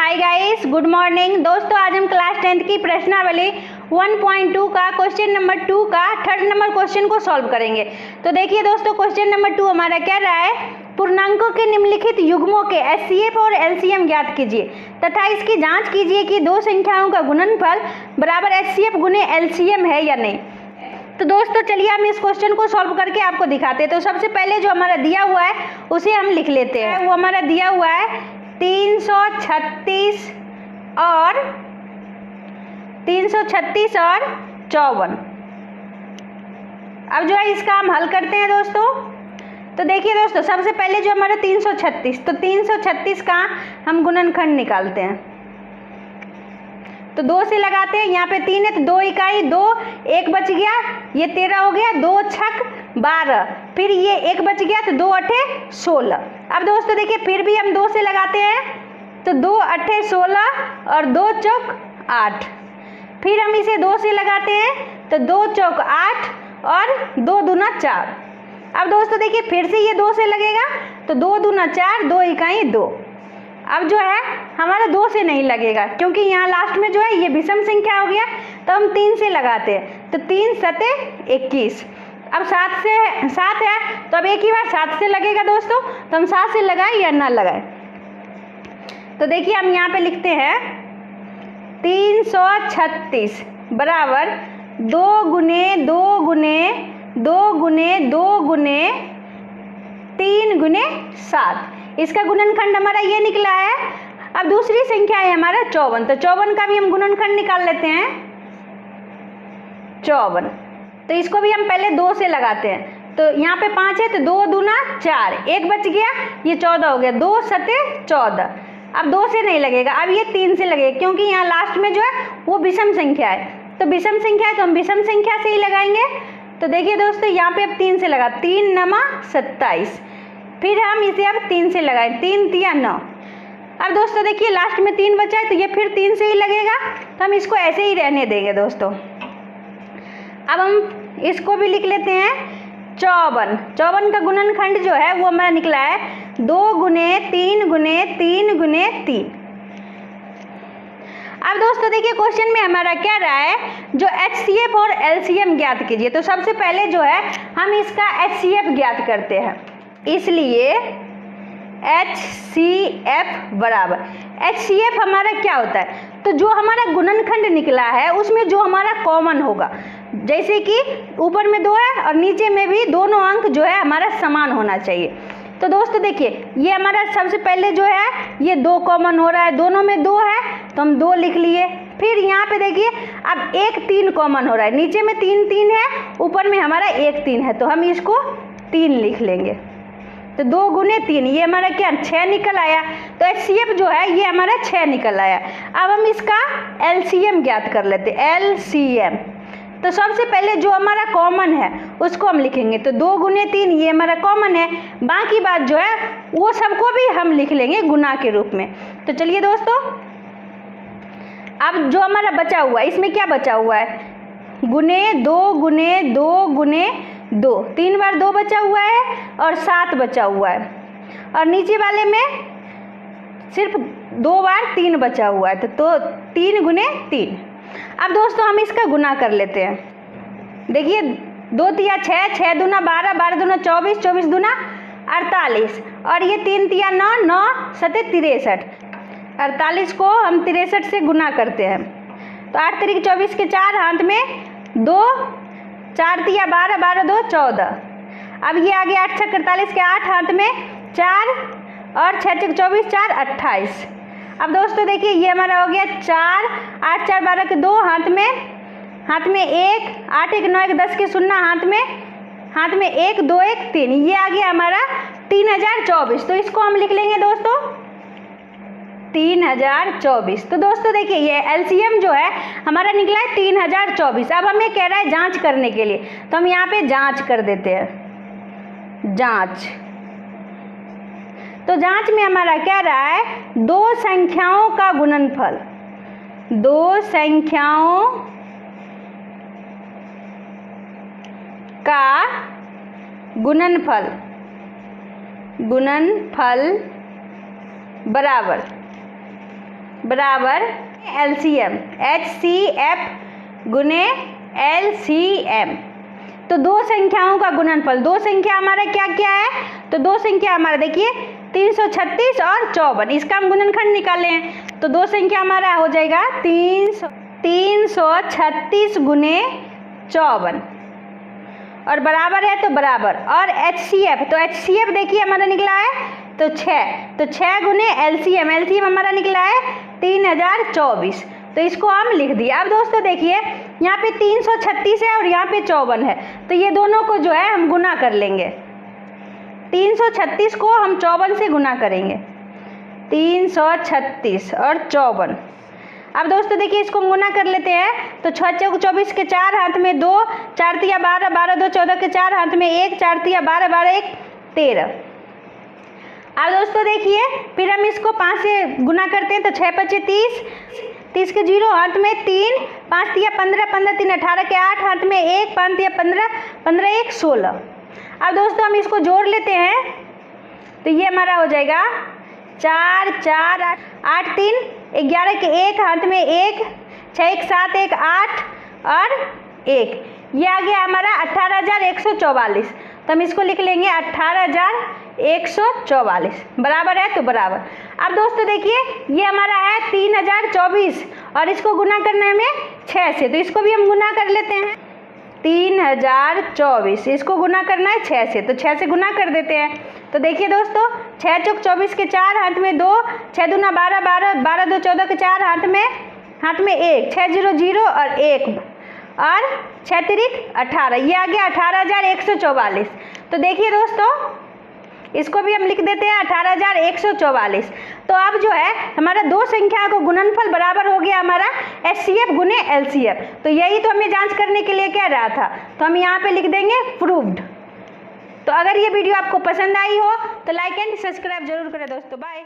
Hi guys, good morning दोस्तों। आज हम क्लास 10th की प्रश्नावली 1.2 का क्वेश्चन नंबर 2 का थर्ड नंबर क्वेश्चन को सॉल्व करेंगे। तो देखिए दोस्तों, क्वेश्चन नंबर 2 हमारा क्या रहा है, पूर्णांकों के निम्नलिखित युग्मों के एचसीएफ और एलसीएम ज्ञात कीजिए तथा इसकी जांच कीजिए कि दो संख्याओं का गुणनफल बराबर एचसीएफ गुने एलसीएम है या नहीं। तो दोस्तों चलिए हम इस क्वेश्चन को सॉल्व करके आपको दिखाते हैं। तो सबसे पहले जो हमारा दिया हुआ है उसे हम लिख लेते हैं। वो हमारा दिया हुआ है 336 और 54। अब जो है इसका हम हल करते हैं दोस्तों। तो देखिए दोस्तों, सबसे पहले जो हमारा 336, तो 336 का हम गुणनखंड निकालते हैं। तो 2 से लगाते हैं, यहाँ पे 3 है तो 2 इकाई 2, 1 बच गया, ये 13 हो गया, 2 छक 12, फिर ये 1 बच गया तो 2 अठे 16। अब दोस्तों देखिए फिर भी हम 2 से लगाते हैं, तो 2 अठे 16 और 2 चौक 8। फिर हम इसे 2 से लगाते हैं तो 2 चौक 8 और 2 दूना 4। अब दोस्तों देखिए फिर से ये 2 से लगेगा तो 2 दूना 4, 2 इकाई 2। अब जो है हमारा 2 से नहीं लगेगा क्योंकि यहाँ लास्ट में जो है ये विषम संख्या हो गया, तो हम 3 से लगाते हैं। तो 3 सते 21। अब 7 है तो अब एक ही बार 7 से लगेगा दोस्तों, तो हम 7 से लगाएं या ना लगाएं। तो देखिए हम यहाँ पे लिखते हैं 336 बराबर 2 गुने 2 गुने 2 गुने 2 गुने 3 गुने 7। इसका गुणनखंड हमारा ये निकला है। अब दूसरी संख्या है हमारा 54, तो 54 का भी हम गुणनखंड निकाल लेते हैं 54। तो इसको भी हम पहले 2 से लगाते हैं। तो यहाँ पे 5 है तो 2 दूना 4, 1 बच गया, ये 14 हो गया, 2 सते 14। अब 2 से नहीं लगेगा, अब ये 3 से लगेगा क्योंकि यहाँ लास्ट में जो है वो विषम संख्या है। तो विषम संख्या है तो हम विषम संख्या से ही लगाएंगे। तो देखिए दोस्तों यहाँ पे अब 3 से लगा, 3 नमा 27। फिर हम इसे अब 3 से लगाएं, 3 तिया 9। अब दोस्तों देखिए लास्ट में 3 बचा है तो ये फिर 3 से ही लगेगा, तो हम इसको ऐसे ही रहने देंगे दोस्तों। अब हम इसको भी लिख लेते हैं 54 का गुणनखंड जो है वो हमारा निकला है 2 गुने 3 गुने 3 गुने 3। अब दोस्तों देखिए क्वेश्चन में हमारा क्या रहा है, जो एचसीएफ और एलसीएम ज्ञात कीजिए। तो सबसे पहले जो है हम इसका एचसीएफ ज्ञात करते हैं, इसलिए HCF बराबर HCF हमारा क्या होता है, तो जो हमारा गुणनखंड निकला है उसमें जो हमारा कॉमन होगा, जैसे कि ऊपर में 2 है और नीचे में भी दोनों अंक जो है हमारा समान होना चाहिए। तो दोस्तों देखिए ये हमारा सबसे पहले जो है ये 2 कॉमन हो रहा है, दोनों में 2 है तो हम 2 लिख लिए। फिर यहाँ पे देखिए अब 1 3 कॉमन हो रहा है, नीचे में 3 3 है, ऊपर में हमारा 1 3 है, तो हम इसको 3 लिख लेंगे। तो 2 गुने 3 ये हमारा क्या 6 निकल आया। तो एचसीएफ जो है ये हमारा 6 निकल आया। अब हम इसका एलसीएम ज्ञात कर लेते हैं, एलसीएम। तो सबसे पहले जो हमारा कॉमन है उसको हम लिखेंगे, तो 2 गुने 3 ये हमारा कॉमन है, बाकी बात जो है वो सबको भी हम लिख लेंगे गुना के रूप में। तो चलिए दोस्तों, अब जो हमारा बचा हुआ है इसमें क्या बचा हुआ है, गुने 2 गुने 2 गुने 2, 3 बार 2 बचा हुआ है और 7 बचा हुआ है, और नीचे वाले में सिर्फ 2 बार 3 बचा हुआ है, तो 3 गुने 3। अब दोस्तों हम इसका गुना कर लेते हैं। देखिए 2 तिया 6, 6 दूना 12, 12 दूना 24, 24 दूना 48, और ये 3 तिया 9, 9 सते 63। 48 को हम 63 से गुना करते हैं, तो 8 तरीक 24 के 4 हाथ में 2, 4 तिया 12, 12 2 14। अब ये आगे 8 छक 48 के 8 हाथ में 4 और 6 छक 24 4 28। अब दोस्तों देखिए ये हमारा हो गया 4, 8 4 12 के 2 हाथ में 1, 8 1 9 1 10 के 0 हाथ में 1 2 1 3, ये आ गया हमारा 3024। तो इसको हम लिख लेंगे दोस्तों 3024। तो दोस्तों देखिए ये एलसीएम जो है हमारा निकला है 3024। अब हमें कह रहा है जांच करने के लिए, तो हम यहाँ पे जांच कर देते हैं, जांच। तो जांच में हमारा क्या रहा है, 2 संख्याओं का गुणनफल, 2 संख्याओं का गुणनफल बराबर बराबर LCM, HCF गुने LCM। तो दो संख्याओं का गुणनफल, दो संख्या हमारा क्या क्या है, तो दो संख्या हमारा देखिए 336 और 54, इसका हम गुणनखंड निकाले हैं। तो दो संख्या हमारा हो जाएगा 336 गुने 54 और बराबर है तो बराबर। और HCF, तो HCF देखिए हमारा निकला है तो 6, तो 6 गुने LCM, LCM हमारा निकला है 3024। तो इसको हम लिख दिए। अब दोस्तों देखिए यहाँ पे 336 है और यहाँ पे 54 है, तो ये दोनों को जो है हम गुना कर लेंगे। 336 को हम 54 से गुना करेंगे, 336 और 54। अब दोस्तों देखिए इसको हम गुना कर लेते हैं। तो 6 चौक 24 के 4 हाथ में 2, 4 तिया 12, 12 2 14 के 4 हाथ में 1, 4 तिया 12, 12 1 13। अब दोस्तों देखिए फिर हम इसको 5 से गुना करते हैं। तो 6 5 30, 30 के 0 हाथ में 3, 5 तिया 15, 15 3 18 के 8 हाथ में 1, 5 तिया 15, 15 1 16। अब दोस्तों हम इसको जोड़ लेते हैं। तो ये हमारा हो जाएगा 4 4 8 3 11 के 1 हाथ में 1, 6 1 7 1 8 और 1, ये आ गया हमारा 18,144। तो हम इसको लिख लेंगे 18,144 बराबर है तो बराबर। अब दोस्तों देखिए ये हमारा है 3024 और इसको गुना करने में 6 से, तो इसको भी हम गुना कर लेते हैं। 3024 इसको गुना करना है 6 से, तो 6 से गुना कर देते हैं। तो देखिए दोस्तों 6 चौक 24 के 4 हाथ में 2, 6 दूना 12, 12 12 2 14 के 4 हाथ में 1, 6 0 0 और 1 और 6 तिरिक 18, ये आ गया 18,144। तो देखिए दोस्तों इसको भी हम लिख देते हैं 18,144। तो अब जो है हमारा दो संख्या को गुणनफल बराबर हो गया हमारा HCF गुने LCF। तो यही तो हमें जांच करने के लिए क्या रहा था, तो हम यहाँ पे लिख देंगे प्रूव्ड। तो अगर ये वीडियो आपको पसंद आई हो तो लाइक एंड सब्सक्राइब जरूर करें दोस्तों। बाय।